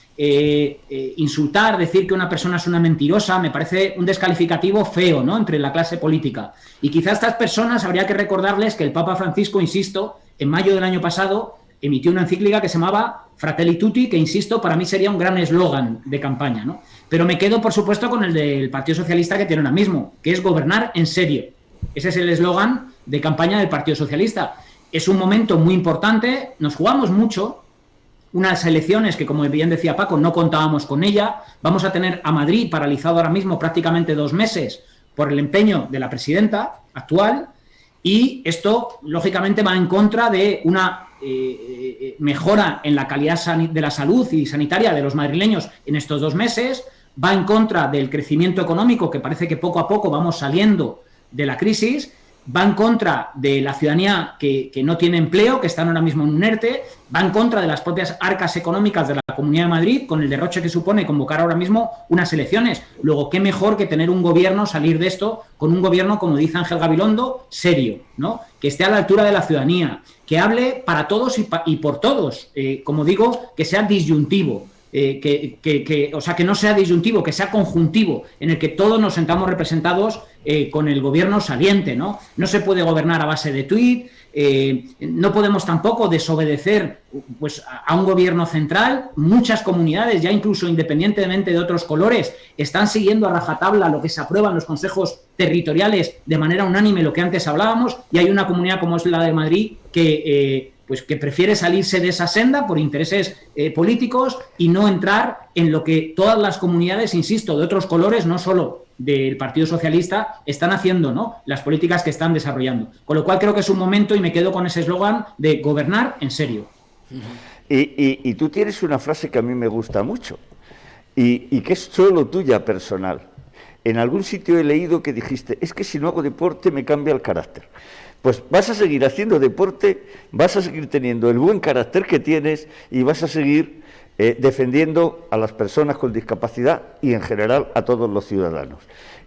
insultar, decir que una persona es una mentirosa, me parece un descalificativo feo, ¿no?, entre la clase política. Y quizá a estas personas habría que recordarles que el Papa Francisco, insisto, en mayo del año pasado emitió una encíclica que se llamaba Fratelli Tutti, que, insisto, para mí sería un gran eslogan de campaña, ¿no? Pero me quedo, por supuesto, con el del Partido Socialista que tiene ahora mismo, que es gobernar en serio. Ese es el eslogan de campaña del Partido Socialista. Es un momento muy importante, nos jugamos mucho, unas elecciones que, como bien decía Paco, no contábamos con ella. Vamos a tener a Madrid paralizado ahora mismo prácticamente 2 meses por el empeño de la presidenta actual, y esto, lógicamente, va en contra de una mejora en la calidad de la salud y sanitaria de los madrileños en estos 2 meses, va en contra del crecimiento económico, que parece que poco a poco vamos saliendo de la crisis, va en contra de la ciudadanía que no tiene empleo, que están ahora mismo en un ERTE, va en contra de las propias arcas económicas de la Comunidad de Madrid, con el derroche que supone convocar ahora mismo unas elecciones. Luego, qué mejor que tener un gobierno, salir de esto con un gobierno, como dice Ángel Gabilondo, serio, ¿no? Que esté a la altura de la ciudadanía, que hable para todos y por todos, como digo, que sea disyuntivo. O sea, que no sea disyuntivo, que sea conjuntivo, en el que todos nos sentamos representados con el gobierno saliente, ¿no? No se puede gobernar a base de tuit, no podemos tampoco desobedecer pues, a un gobierno central. Muchas comunidades, ya incluso independientemente de otros colores, están siguiendo a rajatabla lo que se aprueba en los consejos territoriales de manera unánime, lo que antes hablábamos, y hay una comunidad como es la de Madrid que prefiere salirse de esa senda por intereses políticos y no entrar en lo que todas las comunidades, insisto, de otros colores, no solo del Partido Socialista, están haciendo, ¿no?, las políticas que están desarrollando. Con lo cual creo que es un momento, y me quedo con ese eslogan de gobernar en serio. Y tú tienes una frase que a mí me gusta mucho y que es solo tuya personal. En algún sitio he leído que dijiste, es que si no hago deporte me cambia el carácter. Pues vas a seguir haciendo deporte, vas a seguir teniendo el buen carácter que tienes y vas a seguir defendiendo a las personas con discapacidad y en general a todos los ciudadanos.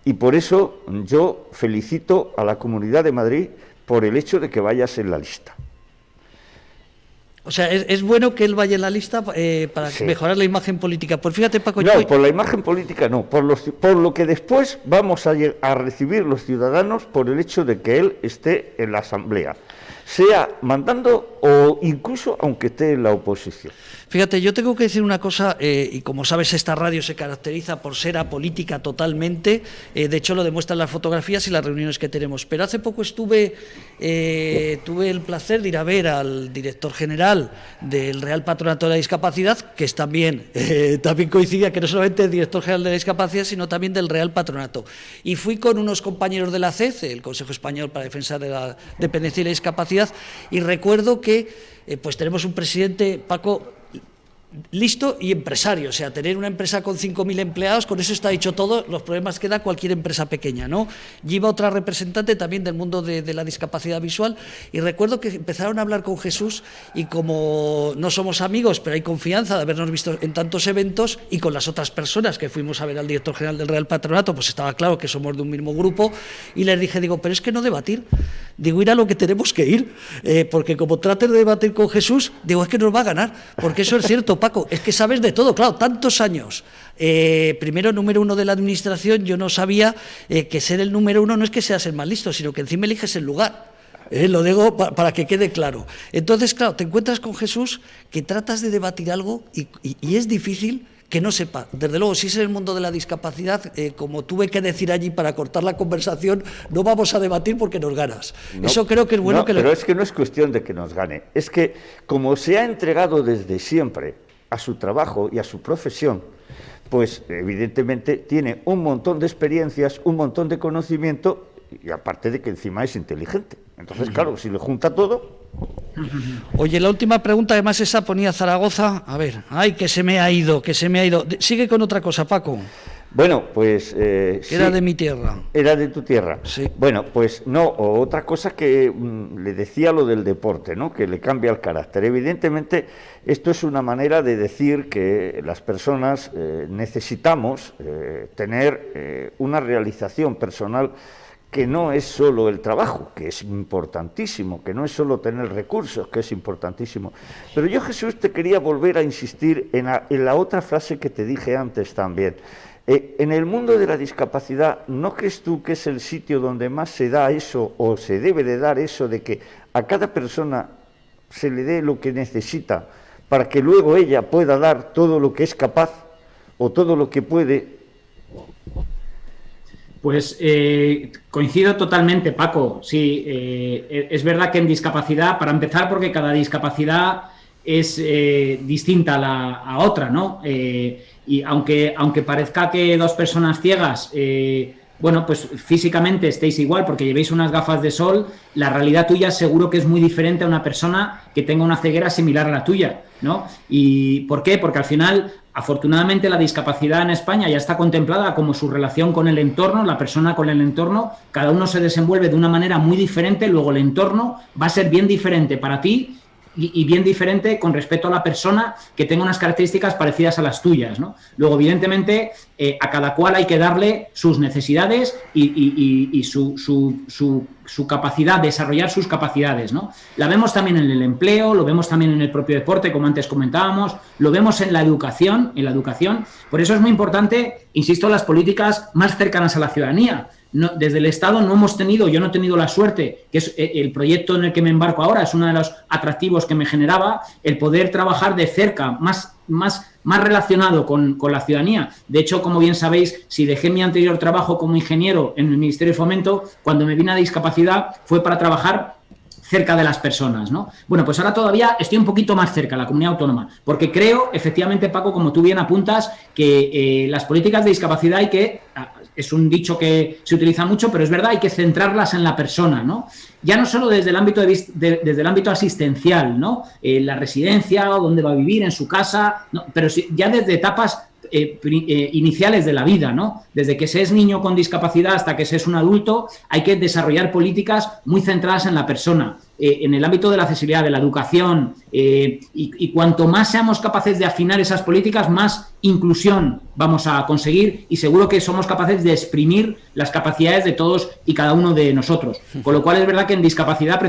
Y por eso yo felicito a la Comunidad de Madrid por el hecho de que vayas en la lista. O sea, es bueno que él vaya en la lista para mejorar la imagen política. Pues fíjate, Paco... No, por la imagen política no, por lo que después vamos a recibir los ciudadanos por el hecho de que él esté en la Asamblea, sea mandando o incluso aunque esté en la oposición. Fíjate, yo tengo que decir una cosa, y como sabes, esta radio se caracteriza por ser apolítica totalmente, de hecho lo demuestran las fotografías y las reuniones que tenemos, pero hace poco tuve el placer de ir a ver al director general del Real Patronato de la Discapacidad, que es también coincidía que no solamente el director general de la Discapacidad, sino también del Real Patronato, y fui con unos compañeros de la CED, el Consejo Español para la Defensa de la Dependencia y la Discapacidad, y recuerdo que pues tenemos un presidente, Paco, listo y empresario, o sea, tener una empresa con 5.000 empleados, con eso está dicho todo, los problemas que da cualquier empresa pequeña, ¿no? Y iba otra representante también del mundo de la discapacidad visual, y recuerdo que empezaron a hablar con Jesús, y como no somos amigos, pero hay confianza de habernos visto en tantos eventos, y con las otras personas que fuimos a ver al director general del Real Patronato, pues estaba claro que somos de un mismo grupo, y les dije, pero es que no debatir, ir a lo que tenemos que ir, porque como trates de debatir con Jesús, es que nos va a ganar, porque eso es cierto, Paco, es que sabes de todo, claro, tantos años. Primero, número 1 de la administración, yo no sabía que ser el número 1 no es que seas el más listo, sino que encima eliges el lugar. Lo digo para que quede claro. Entonces, claro, te encuentras con Jesús que tratas de debatir algo y es difícil que no sepa. Desde luego, si es en el mundo de la discapacidad, como tuve que decir allí para cortar la conversación, no vamos a debatir porque nos ganas. No, eso creo que es bueno no, que... Pero es que no es cuestión de que nos gane, es que como se ha entregado desde siempre a su trabajo y a su profesión, pues evidentemente tiene un montón de experiencias, un montón de conocimiento, y aparte de que encima es inteligente. Entonces, claro, si le junta todo... Oye, la última pregunta, además esa ponía Zaragoza. A ver, ay, que se me ha ido. Sigue con otra cosa, Paco. Bueno, pues... sí, era de mi tierra. Era de tu tierra. Sí. Bueno, pues no, otra cosa que le decía lo del deporte, ¿no? Que le cambia el carácter. Evidentemente, esto es una manera de decir que las personas necesitamos tener una realización personal que no es solo el trabajo, que es importantísimo, que no es solo tener recursos, que es importantísimo. Pero yo, Jesús, te quería volver a insistir en la otra frase que te dije antes también. En el mundo de la discapacidad, ¿no crees tú que es el sitio donde más se da eso, o se debe de dar eso, de que a cada persona se le dé lo que necesita, para que luego ella pueda dar todo lo que es capaz, o todo lo que puede? Pues coincido totalmente, Paco. Sí, es verdad que en discapacidad, para empezar, porque cada discapacidad es distinta a otra, ¿no? Y aunque parezca que dos personas ciegas, bueno, pues físicamente estéis igual porque llevéis unas gafas de sol, la realidad tuya seguro que es muy diferente a una persona que tenga una ceguera similar a la tuya, ¿no? ¿Y por qué? Porque al final, afortunadamente, la discapacidad en España ya está contemplada como su relación con el entorno, la persona con el entorno, cada uno se desenvuelve de una manera muy diferente, luego el entorno va a ser bien diferente para ti y bien diferente con respecto a la persona que tenga unas características parecidas a las tuyas, ¿no? Luego, evidentemente, a cada cual hay que darle sus necesidades y su capacidad, desarrollar sus capacidades, ¿no? La vemos también en el empleo, lo vemos también en el propio deporte, como antes comentábamos, lo vemos en la educación, Por eso es muy importante, insisto, las políticas más cercanas a la ciudadanía. No, desde el Estado yo no he tenido la suerte, que es el proyecto en el que me embarco ahora, es uno de los atractivos que me generaba, el poder trabajar de cerca, más relacionado con la ciudadanía. De hecho, como bien sabéis, si dejé mi anterior trabajo como ingeniero en el Ministerio de Fomento, cuando me vine a discapacidad fue para trabajar cerca de las personas, ¿no? Bueno, pues ahora todavía estoy un poquito más cerca, la comunidad autónoma, porque creo, efectivamente, Paco, como tú bien apuntas, que las políticas de discapacidad hay que... Es un dicho que se utiliza mucho, pero es verdad, hay que centrarlas en la persona, ¿no? Ya no solo desde el ámbito desde el ámbito asistencial, ¿no? La residencia, o dónde va a vivir, en su casa, ¿no? Pero sí, ya desde etapas iniciales de la vida, ¿no? Desde que se es niño con discapacidad hasta que se es un adulto, hay que desarrollar políticas muy centradas en la persona, en el ámbito de la accesibilidad, de la educación, y cuanto más seamos capaces de afinar esas políticas, más inclusión vamos a conseguir y seguro que somos capaces de exprimir las capacidades de todos y cada uno de nosotros. Con lo cual es verdad que en discapacidad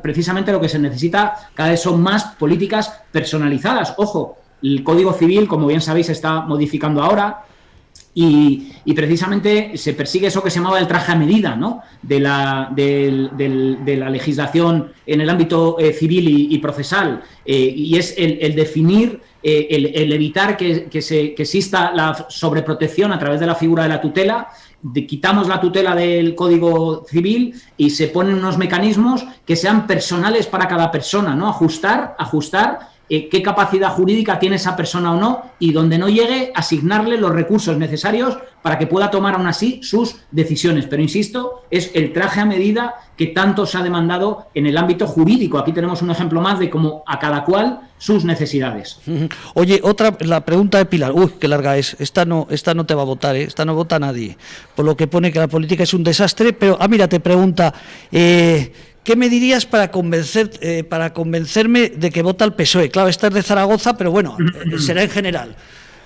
precisamente lo que se necesita cada vez son más políticas personalizadas. Ojo, el Código Civil, como bien sabéis, se está modificando ahora y precisamente se persigue eso que se llamaba el traje a medida, ¿no? de la legislación en el ámbito civil y procesal, y es el definir, el evitar que exista la sobreprotección a través de la figura de la tutela. Quitamos la tutela del Código Civil y se ponen unos mecanismos que sean personales para cada persona, ¿no? Ajustar qué capacidad jurídica tiene esa persona o no, y donde no llegue, asignarle los recursos necesarios para que pueda tomar aún así sus decisiones. Pero insisto, es el traje a medida que tanto se ha demandado en el ámbito jurídico. Aquí tenemos un ejemplo más de cómo a cada cual sus necesidades. Oye, la pregunta de Pilar, qué larga es, esta no te va a votar, esta no vota nadie, por lo que pone que la política es un desastre, pero, mira, te pregunta, ¿qué me dirías para convencerme de que vota el PSOE? Claro, esta es de Zaragoza, pero bueno, será en general.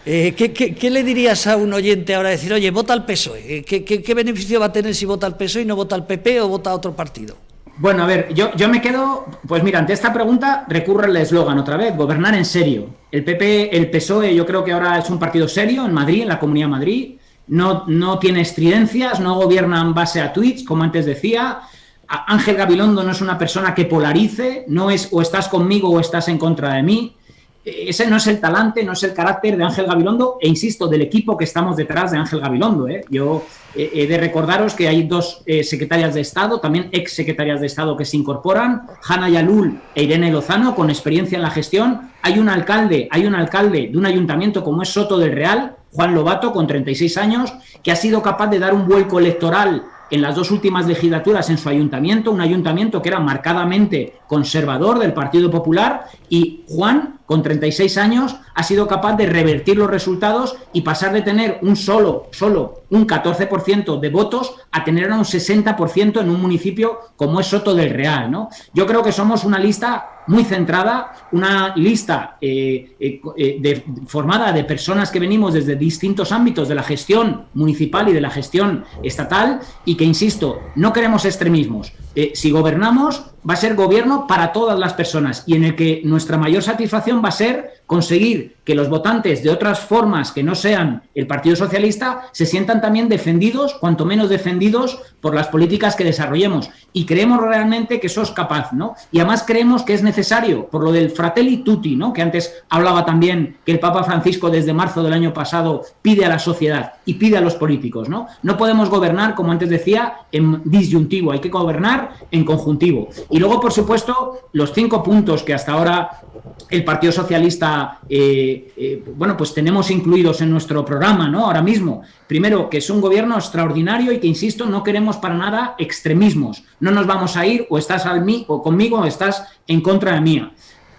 ¿Qué le dirías a un oyente ahora? Decir, oye, vota al PSOE. ¿Qué beneficio va a tener si vota al PSOE y no vota al PP o vota a otro partido? Bueno, a ver, yo me quedo... Pues mira, ante esta pregunta recurre el eslogan otra vez, gobernar en serio. El PP, el PSOE, yo creo que ahora es un partido serio en Madrid, en la Comunidad de Madrid. No tiene estridencias, no gobierna en base a tweets, como antes decía. Ángel Gabilondo no es una persona que polarice, no es o estás conmigo o estás en contra de mí. ese no es el talante, no es el carácter de Ángel Gabilondo, e insisto, del equipo que estamos detrás de Ángel Gabilondo. Yo he de recordaros que hay dos secretarias de Estado, también ex secretarias de Estado que se incorporan, Hanna Yalul e Irene Lozano, con experiencia en la gestión. Hay un alcalde de un ayuntamiento como es Soto del Real, Juan Lobato, con 36 años, que ha sido capaz de dar un vuelco electoral en las dos últimas legislaturas en su ayuntamiento, un ayuntamiento que era marcadamente conservador del Partido Popular, y Juan, con 36 años, ha sido capaz de revertir los resultados y pasar de tener solo un 14% de votos a tener un 60% en un municipio como es Soto del Real, ¿no? Yo creo que somos una lista muy centrada, una lista formada de personas que venimos desde distintos ámbitos de la gestión municipal y de la gestión estatal, y que, insisto, no queremos extremismos. Si gobernamos, va a ser gobierno para todas las personas, y en el que nuestra mayor satisfacción va a ser conseguir que los votantes de otras formas que no sean el Partido Socialista se sientan también defendidos, cuanto menos defendidos, por las políticas que desarrollemos. Y creemos realmente que eso es capaz, ¿no? Y además creemos que es necesario, por lo del Fratelli Tutti, ¿no?, que antes hablaba también, que el Papa Francisco desde marzo del año pasado pide a la sociedad y pide a los políticos, ¿no? No podemos gobernar, como antes decía, en disyuntivo, hay que gobernar en conjuntivo. Y luego, por supuesto, los 5 puntos que hasta ahora el Partido Socialista, pues tenemos incluidos en nuestro programa, ¿no?, ahora mismo. Primero, que es un gobierno extraordinario y que, insisto, no queremos para nada extremismos. No nos vamos a ir o estás conmigo o estás en contra de mía.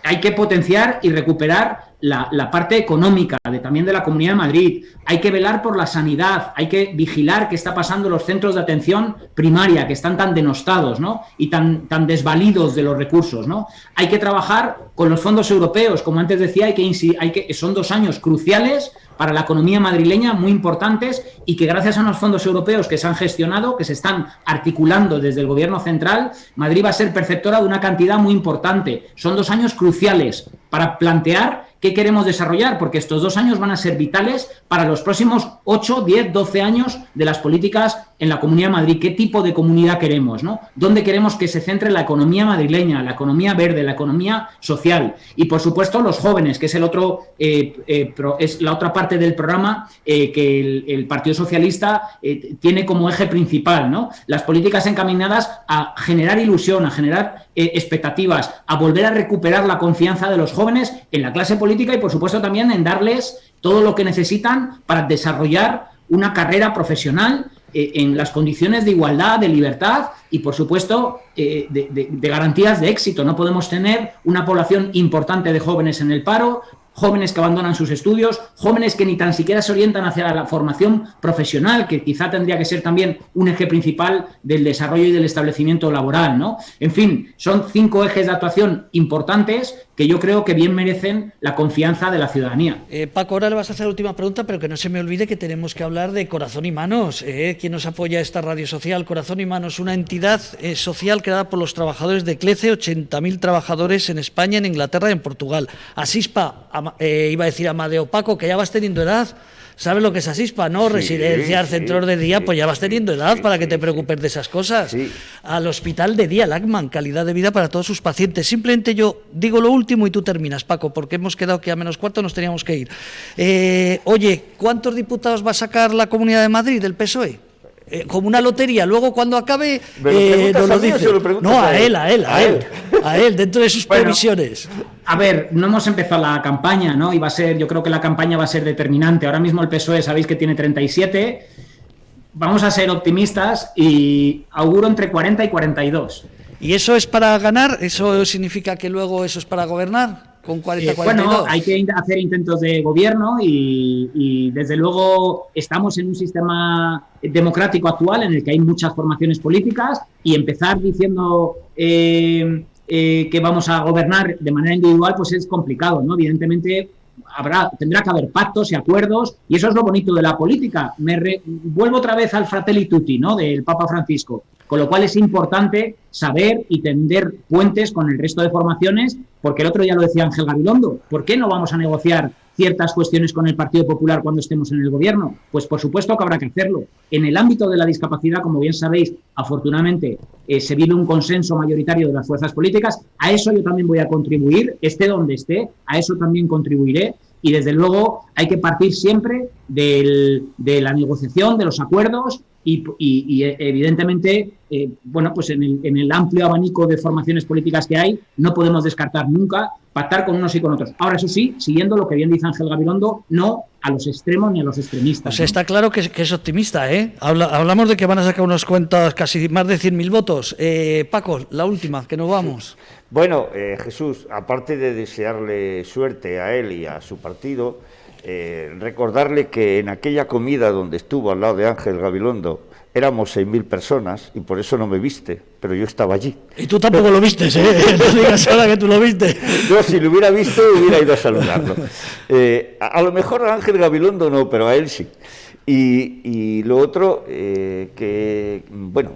Hay que potenciar y recuperar la parte económica también de la Comunidad de Madrid. Hay que velar por la sanidad, hay que vigilar qué está pasando en los centros de atención primaria, que están tan denostados, ¿no?, y tan desvalidos de los recursos, ¿no? Hay que trabajar con los fondos europeos, como antes decía, son 2 años cruciales para la economía madrileña, muy importantes, y que gracias a unos fondos europeos que se han gestionado, que se están articulando desde el gobierno central, Madrid va a ser perceptora de una cantidad muy importante. Son 2 años cruciales para plantear qué queremos desarrollar, porque estos 2 años van a ser vitales para los próximos 8, 10, 12 años de las políticas en la Comunidad de Madrid. ¿Qué tipo de comunidad queremos, ¿no? ¿Dónde queremos que se centre la economía madrileña, la economía verde, la economía social? Y, por supuesto, los jóvenes, que es es la otra parte del programa que el Partido Socialista tiene como eje principal, ¿no? Las políticas encaminadas a generar ilusión, a generar expectativas, a volver a recuperar la confianza de los jóvenes en la clase política y, por supuesto, también en darles todo lo que necesitan para desarrollar una carrera profesional en las condiciones de igualdad, de libertad y, por supuesto, de garantías de éxito. No podemos tener una población importante de jóvenes en el paro, jóvenes que abandonan sus estudios, jóvenes que ni tan siquiera se orientan hacia la formación profesional, que quizá tendría que ser también un eje principal del desarrollo y del establecimiento laboral, ¿no? En fin, son 5 ejes de actuación importantes que yo creo que bien merecen la confianza de la ciudadanía. Paco, ahora le vas a hacer la última pregunta, pero que no se me olvide que tenemos que hablar de Corazón y Manos. ¿Quién nos apoya esta radio social? Corazón y Manos, una entidad social creada por los trabajadores de CLECE, 80.000 trabajadores en España, en Inglaterra y en Portugal. Asispa, iba a decir Amadeo, Paco, que ya vas teniendo edad. ¿Sabes lo que es Asispa, no? Sí, residencias, centros de día, pues ya vas teniendo edad para que te preocupes de esas cosas. Sí. Al hospital de día, Lacman, calidad de vida para todos sus pacientes. Simplemente yo digo lo último y tú terminas, Paco, porque hemos quedado que a menos cuarto nos teníamos que ir. Oye, ¿cuántos diputados va a sacar la Comunidad de Madrid del PSOE? Como una lotería, luego cuando acabe nos lo dice. No, a él, dentro de sus previsiones. A ver, no hemos empezado la campaña, ¿no? Y yo creo que la campaña va a ser determinante. Ahora mismo el PSOE sabéis que tiene 37. Vamos a ser optimistas y auguro entre 40 y 42. ¿Y eso es para ganar? ¿Eso significa que luego eso es para gobernar? Con 40, 42. Bueno, hay que hacer intentos de gobierno y desde luego estamos en un sistema democrático actual en el que hay muchas formaciones políticas y empezar diciendo que vamos a gobernar de manera individual pues es complicado, ¿no? Evidentemente tendrá que haber pactos y acuerdos y eso es lo bonito de la política. Vuelvo otra vez al Fratelli Tutti, ¿no?, del Papa Francisco, con lo cual es importante saber y tender puentes con el resto de formaciones, porque el otro día lo decía Ángel Gabilondo, ¿por qué no vamos a negociar ciertas cuestiones con el Partido Popular cuando estemos en el gobierno? Pues por supuesto que habrá que hacerlo. En el ámbito de la discapacidad, como bien sabéis, afortunadamente se vive un consenso mayoritario de las fuerzas políticas. A eso yo también voy a contribuir, esté donde esté, a eso también contribuiré. Y desde luego hay que partir siempre de la negociación, de los acuerdos y evidentemente, bueno, pues en el amplio abanico de formaciones políticas que hay, no podemos descartar nunca pactar con unos y con otros. Ahora, eso sí, siguiendo lo que bien dice Ángel Gabilondo, no a los extremos ni a los extremistas. Pues está claro que es optimista, ¿eh? Hablamos de que van a sacar unas cuentas casi más de 100.000 votos. Paco, la última, que nos vamos. Bueno, Jesús, aparte de desearle suerte a él y a su partido, recordarle que en aquella comida donde estuvo al lado de Ángel Gabilondo éramos 6.000 personas y por eso no me viste, pero yo estaba allí. Y tú tampoco lo vistes, ¿eh? No digas ahora que tú lo viste. Yo si lo hubiera visto hubiera ido a saludarlo. A lo mejor a Ángel Gabilondo no, pero a él sí. Y lo otro, que bueno,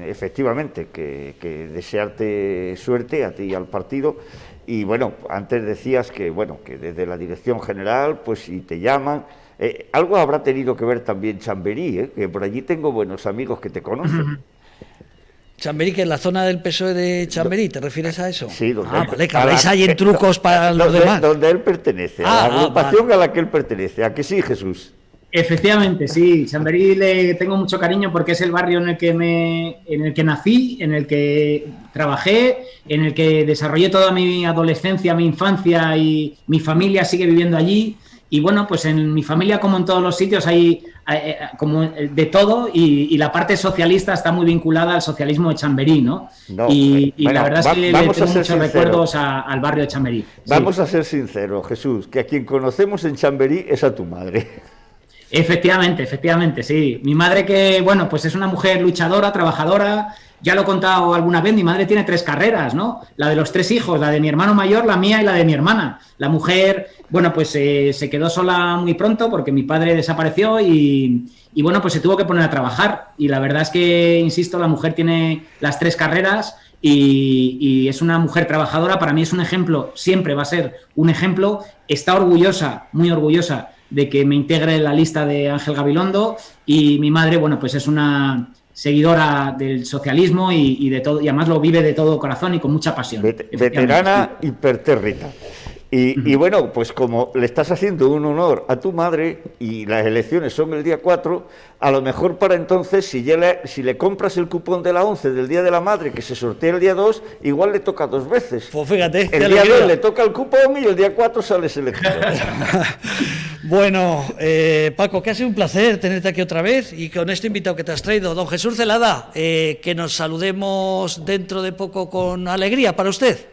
efectivamente, que desearte suerte a ti y al partido. Y bueno, antes decías que bueno, que desde la dirección general, pues si te llaman, algo habrá tenido que ver también Chamberí, que por allí tengo buenos amigos que te conocen. Chamberí, que es la zona del PSOE de Chamberí, ¿te refieres a eso? Sí, donde vale, que habláis ahí en trucos para los demás. Donde él pertenece, a la agrupación a la que él pertenece. ¿A que sí, Jesús? Efectivamente, sí. Chamberí le tengo mucho cariño porque es el barrio en el que nací, en el que trabajé, en el que desarrollé toda mi adolescencia, mi infancia, y mi familia sigue viviendo allí. Y bueno, pues en mi familia, como en todos los sitios, hay como de todo, y la parte socialista está muy vinculada al socialismo de Chamberí, ¿no? Y bueno, la verdad es que le tengo muchos recuerdos al barrio de Chamberí. Vamos a ser sinceros, Jesús, que a quien conocemos en Chamberí es a tu madre. Efectivamente, sí. Mi madre, que, bueno, pues es una mujer luchadora, trabajadora. Ya lo he contado alguna vez, mi madre tiene 3 carreras, ¿no? La de los 3 hijos, la de mi hermano mayor, la mía y la de mi hermana. La mujer, bueno, pues se quedó sola muy pronto porque mi padre desapareció y bueno, pues se tuvo que poner a trabajar. Y la verdad es que, insisto, la mujer tiene las 3 carreras y es una mujer trabajadora. Para mí es un ejemplo, siempre va a ser un ejemplo. Está orgullosa, muy orgullosa, de que me integre en la lista de Ángel Gabilondo, y mi madre, bueno, pues es una seguidora del socialismo y de todo, y además lo vive de todo corazón y con mucha pasión. Veterana impertérrita. Y bueno, pues como le estás haciendo un honor a tu madre y las elecciones son el día 4, a lo mejor para entonces, si le compras el cupón de la 11 del Día de la Madre, que se sortea el día 2, igual le toca 2 veces. Pues fíjate. El día 2 le toca el cupón y el día 4 sales elegido. Bueno, Paco, que ha sido un placer tenerte aquí otra vez, y con este invitado que te has traído, don Jesús Celada, que nos saludemos dentro de poco con alegría para usted.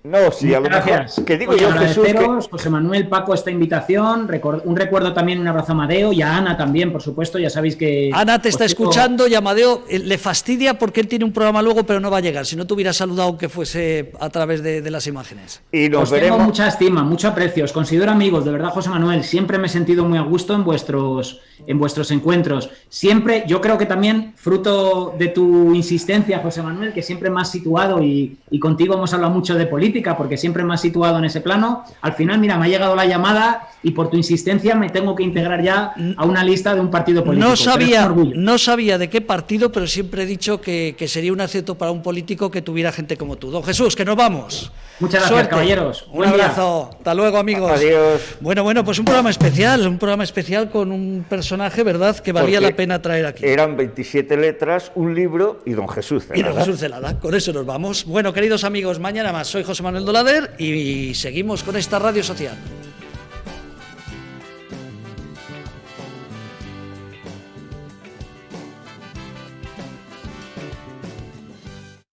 No, sí, a lo mejor, que digo yo, Jesús, José Manuel, Paco, esta invitación, un recuerdo también, un abrazo a Amadeo y a Ana también, por supuesto, ya sabéis que... Ana te está escuchando, y Amadeo le fastidia porque él tiene un programa luego, pero no va a llegar, si no te hubiera saludado aunque fuese a través de las imágenes. Y nos veremos. Tengo mucha estima, mucho aprecio, os considero amigos, de verdad, José Manuel, siempre me he sentido muy a gusto en vuestros encuentros, siempre, yo creo que también fruto de tu insistencia, José Manuel, que siempre me has situado, y contigo hemos hablado mucho de política, porque siempre me has situado en ese plano. Al final, mira, me ha llegado la llamada y por tu insistencia me tengo que integrar ya a una lista de un partido político. No sabía de qué partido, pero siempre he dicho que sería un acierto para un político que tuviera gente como tú. Don Jesús, que nos vamos. Muchas gracias, caballeros. Un abrazo. Hasta luego, amigos. Adiós. Bueno, pues un programa especial con un personaje, ¿verdad?, que valía la pena traer aquí. Eran 27 letras, un libro y don Jesús Celada. Y don Jesús Celada, con eso nos vamos. Bueno, queridos amigos, mañana más. Soy José Manuel Dolader y seguimos con esta radio social.